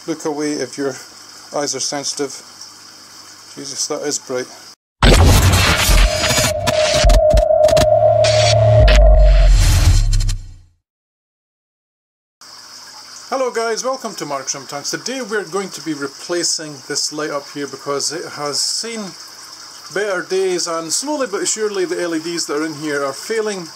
look away if your eyes are sensitive. Jesus, that is bright. Hello guys, welcome to Mark's Rim Tanks. Today we're going to be replacing this light up here because it has seen better days, and slowly but surely the LEDs that are in here are failing.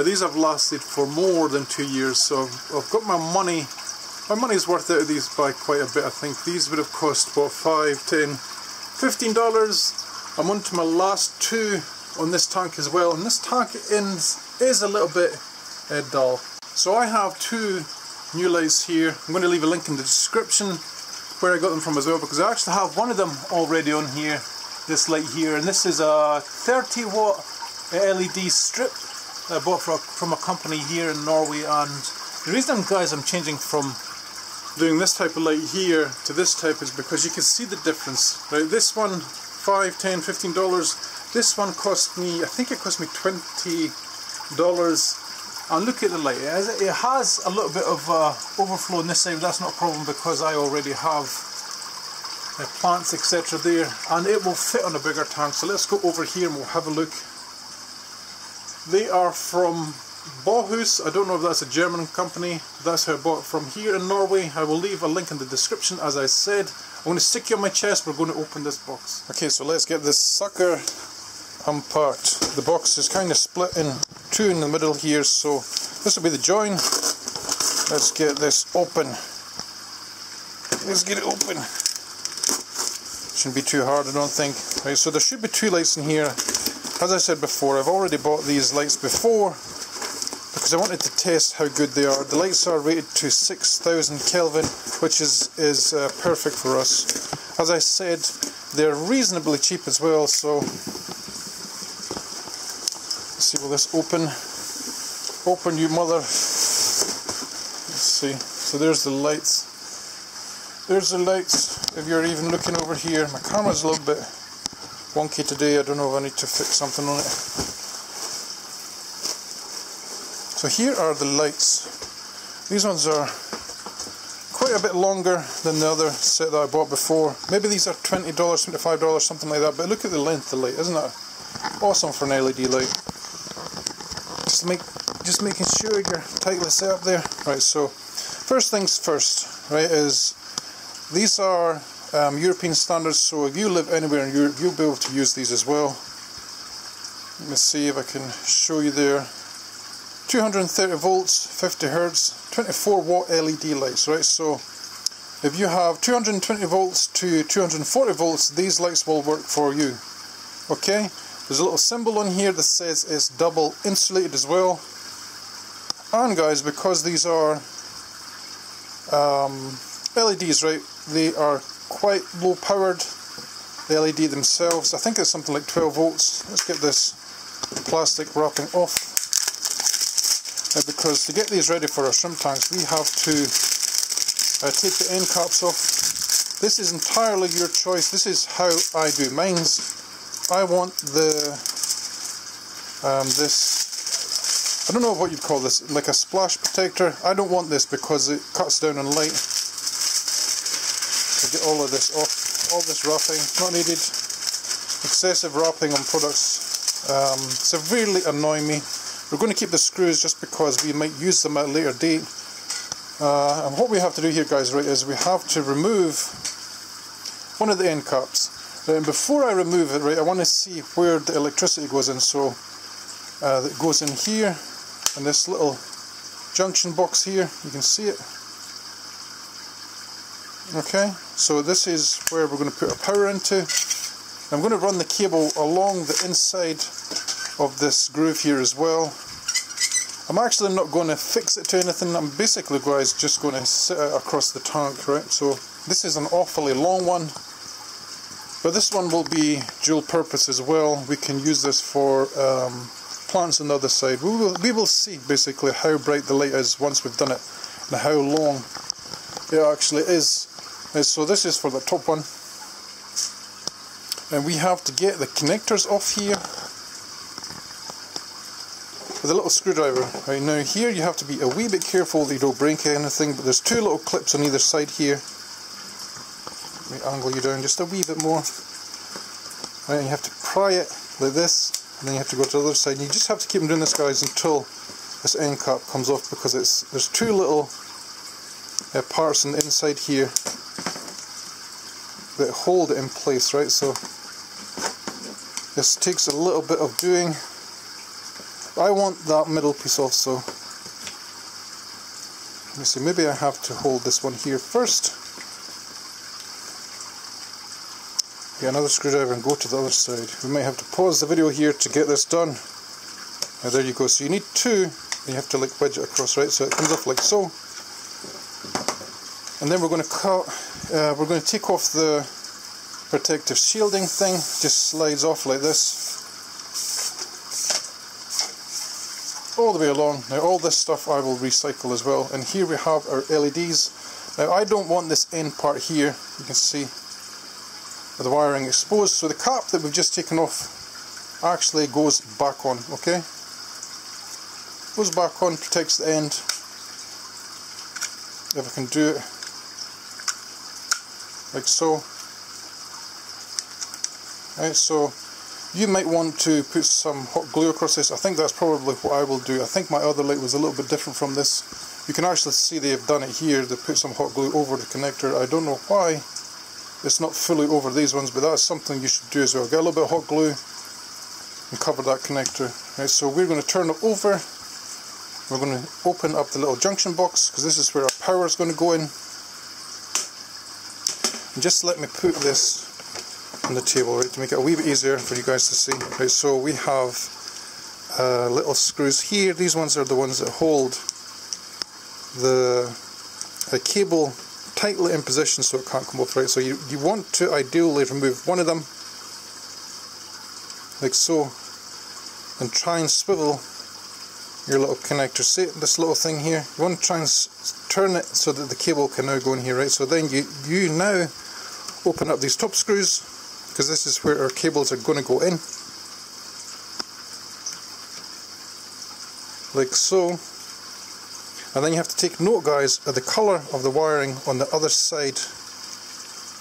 These have lasted for more than 2 years, so I've got my money's worth out of these by quite a bit. I think these would have cost what, $5, $10, $15. I'm on to my last two on this tank as well, and this tank is a little bit dull. So I have two new lights here. I'm going to leave a link in the description where I got them from as well, because I actually have one of them already on here, this light here, and this is a 30 watt LED strip I bought from a company here in Norway. And the reason guys I'm changing from doing this type of light here to this type is because you can see the difference, right? This one $5, $10, $15. This one cost me, I think it cost me $20. And look at the light, it has a little bit of overflow on this side, but that's not a problem because I already have plants etc. there, and it will fit on a bigger tank. So let's go over here and we'll have a look. They are from Bohus. I don't know if that's a German company. That's how I bought it from here in Norway. I will leave a link in the description as I said. I'm going to stick you on my chest, we're going to open this box. Okay, so let's get this sucker apart. The box is kind of split in two in the middle here, so this will be the join. Let's get this open. Let's get it open. Shouldn't be too hard, I don't think. Right, so there should be two lights in here. As I said before, I've already bought these lights before because I wanted to test how good they are. The lights are rated to 6000 Kelvin, which is perfect for us. As I said, they're reasonably cheap as well, so let's see, will this open? Open, you mother. Let's see. So there's the lights. There's the lights. If you're even looking over here, my camera's a little bit wonky today. I don't know if I need to fix something on it. So here are the lights. These ones are quite a bit longer than the other set that I bought before. Maybe these are $20, $25, something like that. But look at the length of the light. Isn't that awesome for an LED light? Just making sure you're tightly set up there. Right, so first things first, right, is these are European standards, so if you live anywhere in Europe, you'll be able to use these as well. Let me see if I can show you there. 230 volts, 50 hertz, 24 watt LED lights, right? So if you have 220 volts to 240 volts, these lights will work for you. Okay? There's a little symbol on here that says it's double insulated as well. And guys, because these are LEDs, right, they are quite low powered, the LED themselves. I think it's something like 12 volts. Let's get this plastic wrapping off. Because to get these ready for our shrimp tanks, we have to take the end caps off. This is entirely your choice. This is how I do mine's. I want this, I don't know what you'd call this, like a splash protector. I don't want this because it cuts down on light. So get all of this off, all this wrapping, not needed. Excessive wrapping on products severely annoy me. We're going to keep the screws just because we might use them at a later date. And what we have to do here, guys, right, is we have to remove one of the end caps. And before I remove it, right, I want to see where the electricity goes in. So it goes in here, and this little junction box here, you can see it. Okay, so this is where we're going to put our power into. I'm going to run the cable along the inside of this groove here as well. I'm actually not going to fix it to anything. I'm basically, guys, just going to sit it across the tank, right? So this is an awfully long one, but this one will be dual purpose as well. We can use this for plants on the other side. We will see basically how bright the light is once we've done it and how long it actually is. So this is for the top one, and we have to get the connectors off here with a little screwdriver. Right, now here you have to be a wee bit careful that you don't break anything, but there's two little clips on either side here. Let me angle you down just a wee bit more. Right, you have to pry it like this, and then you have to go to the other side. And you just have to keep doing this, guys, until this end cap comes off, because there's two little parts on the inside here that hold it in place, right? So this takes a little bit of doing. I want that middle piece off, so let me see, maybe I have to hold this one here first. Get another screwdriver and go to the other side. We might have to pause the video here to get this done. Now there you go. So you need two, and you have to like wedge it across, right? So it comes off like so. And then we're going to cut. We're going to take off the protective shielding thing. Just slides off like this, all the way along. Now all this stuff I will recycle as well. And here we have our LEDs. Now I don't want this end part here. You can see the wiring exposed, so the cap that we've just taken off actually goes back on, okay? Goes back on, protects the end. If I can do it like so. Right, so you might want to put some hot glue across this. I think that's probably what I will do. I think my other light was a little bit different from this. You can actually see they've done it here. They put some hot glue over the connector. I don't know why it's not fully over these ones, but that's something you should do as well. Get a little bit of hot glue and cover that connector. Right, so we're going to turn it over. We're going to open up the little junction box, because this is where our power is going to go in. And just let me put this on the table, right, to make it a wee bit easier for you guys to see. Right, so we have little screws here. These ones are the ones that hold the cable tightly in position so it can't come off, right? So you want to ideally remove one of them like so, and try and swivel your little connector. See this little thing here? You want to try and turn it so that the cable can now go in here, right? So then you now open up these top screws, because this is where our cables are going to go in, like so. And then you have to take note, guys, of the colour of the wiring on the other side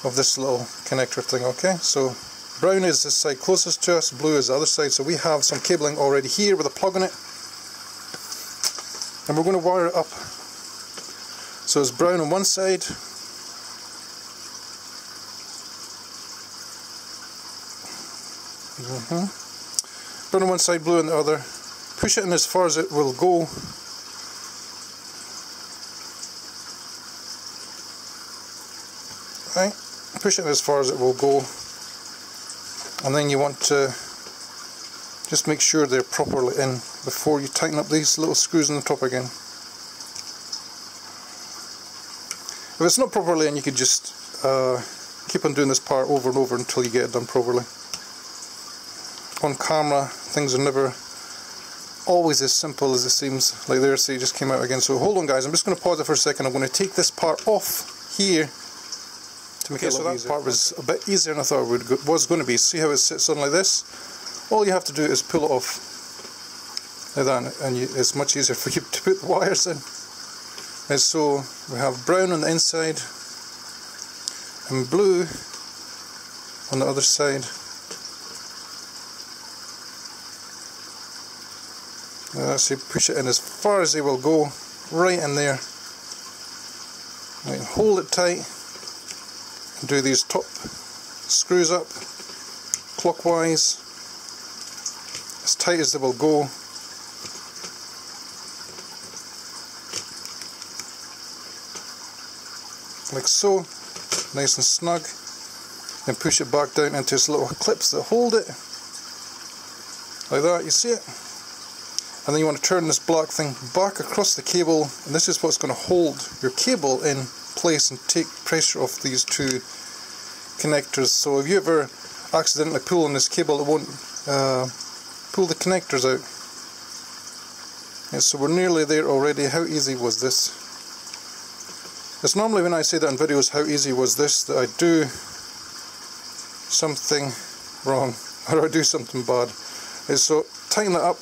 of this little connector thing, okay? So brown is this side closest to us, blue is the other side. So we have some cabling already here with a plug in it. And we're going to wire it up. So it's brown on one side. Brown on one side, blue on the other. Push it in as far as it will go. Right, push it as far as it will go, and then you want to just make sure they're properly in before you tighten up these little screws on the top again. If it's not properly in, you could just keep on doing this part over and over until you get it done properly. On camera, things are never always as simple as it seems. Like there, see, it just came out again. So hold on, guys, I'm just going to pause it for a second. I'm going to take this part off here to make it so that easier. Part was a bit easier than I thought it was going to be. See how it sits on like this? All you have to do is pull it off like that, and it's much easier for you to put the wires in. And so we have brown on the inside and blue on the other side. So you push it in as far as they will go, right in there. Right, hold it tight. And do these top screws up clockwise, as tight as they will go. Like so, nice and snug. And push it back down into its little clips that hold it. Like that, you see it? And then you want to turn this black thing back across the cable, and this is what's going to hold your cable in place and take pressure off these two connectors. So if you ever accidentally pull on this cable, it won't pull the connectors out. Yeah, so we're nearly there already. How easy was this? It's normally when I say that in videos, how easy was this, that I do something wrong, or I do something bad. So tighten it up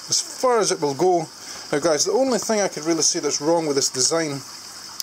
as far as it will go. Now guys, the only thing I could really see that's wrong with this design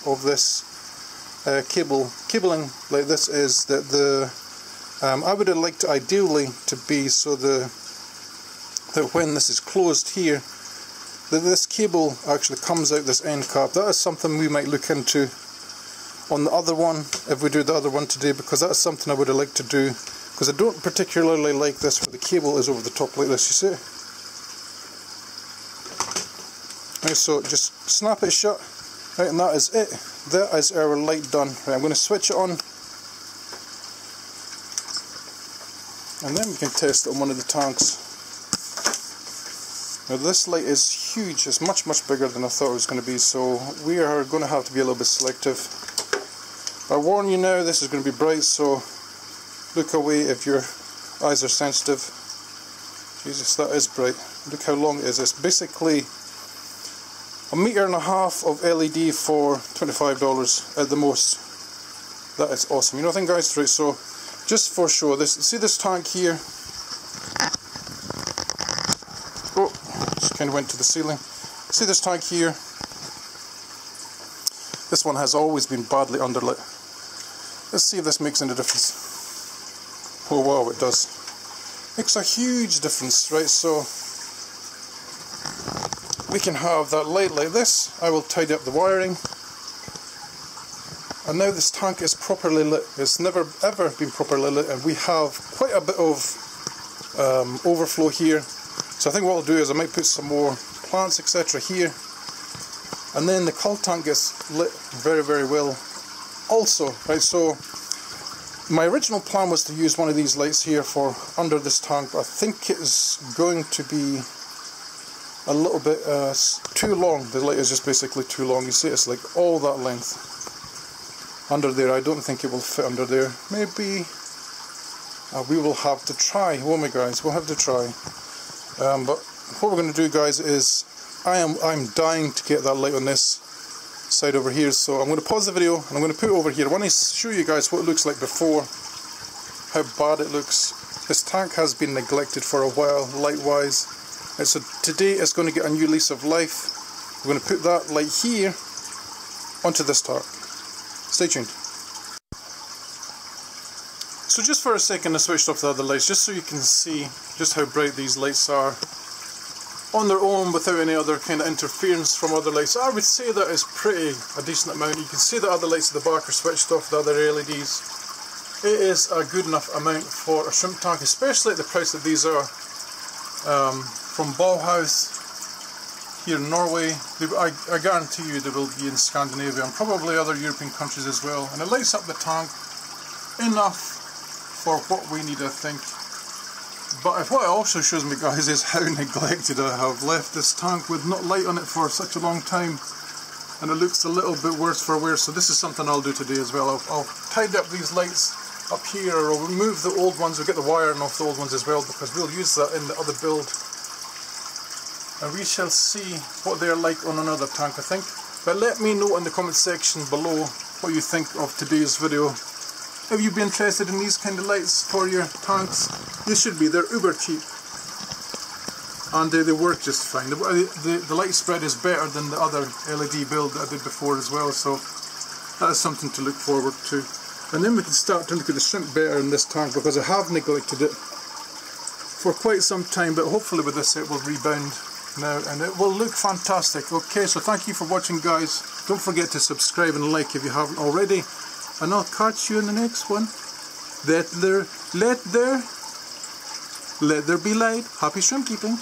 of this cabling like this is that I would have liked ideally to be so that when this is closed here, that this cable actually comes out this end cap. That is something we might look into on the other one if we do the other one today, because that is something I would have liked to do, because I don't particularly like this where the cable is over the top like this, you see? Right, so just snap it shut, right, and that is it. That is our light done. Right, I'm going to switch it on, and then we can test it on one of the tanks. Now this light is huge, it's much bigger than I thought it was going to be, so we are going to have to be a little bit selective. I warn you now, this is going to be bright, so look away if your eyes are sensitive. Jesus, that is bright. Look how long it is. It's basically 1.5 meters of LED for $25 at the most. That is awesome. You know what I think, guys? Right, so just for show, see this tank here? Oh, just kind of went to the ceiling. See this tank here? This one has always been badly underlit. Let's see if this makes any difference. Oh wow, it does. Makes a huge difference, right? So we can have that light like this. I will tidy up the wiring. And now this tank is properly lit. It's never ever been properly lit, and we have quite a bit of overflow here. So I think what I'll do is I might put some more plants, etc. here. And then the coal tank gets lit very well also, right? So my original plan was to use one of these lights here for under this tank, but I think it is going to be a little bit too long. The light is just basically too long. You see, it's like all that length under there. I don't think it will fit under there. Maybe we will have to try, won't we, guys? We'll have to try. But what we're going to do, guys, is I'm dying to get that light on this side over here, so I'm going to pause the video and I'm going to put it over here. I want to show you guys what it looks like before, how bad it looks. This tank has been neglected for a while, light-wise, and so today it's going to get a new lease of life. We're going to put that light here onto this tank. Stay tuned. So just for a second I switched off the other lights just so you can see just how bright these lights are on their own without any other kind of interference from other lights. I would say that is a decent amount. You can see the other lights at the back are switched off, the other LEDs. It is a good enough amount for a shrimp tank, especially at the price that these are. From Bauhaus here in Norway, I guarantee you they will be in Scandinavia and probably other European countries as well. And it lights up the tank enough for what we need, I think. But what it also shows me, guys, is how neglected I have left this tank with not light on it for such a long time, and it looks a little bit worse for wear. So this is something I'll do today as well. I'll tidy up these lights up here, or I'll remove the old ones. We'll get the wiring off the old ones as well, because we'll use that in the other build, and we shall see what they're like on another tank, I think. But let me know in the comment section below what you think of today's video. If you'd be interested in these kind of lights for your tanks, you should be. They're uber cheap, and they work just fine. The light spread is better than the other LED build that I did before as well, so that is something to look forward to. And then we can start to look at the shrimp better in this tank, because I have neglected it for quite some time, but hopefully with this it will rebound now and it will look fantastic. Okay, so thank you for watching, guys. Don't forget to subscribe and like if you haven't already, and I'll catch you in the next one. Let there be light. Happy shrimp keeping.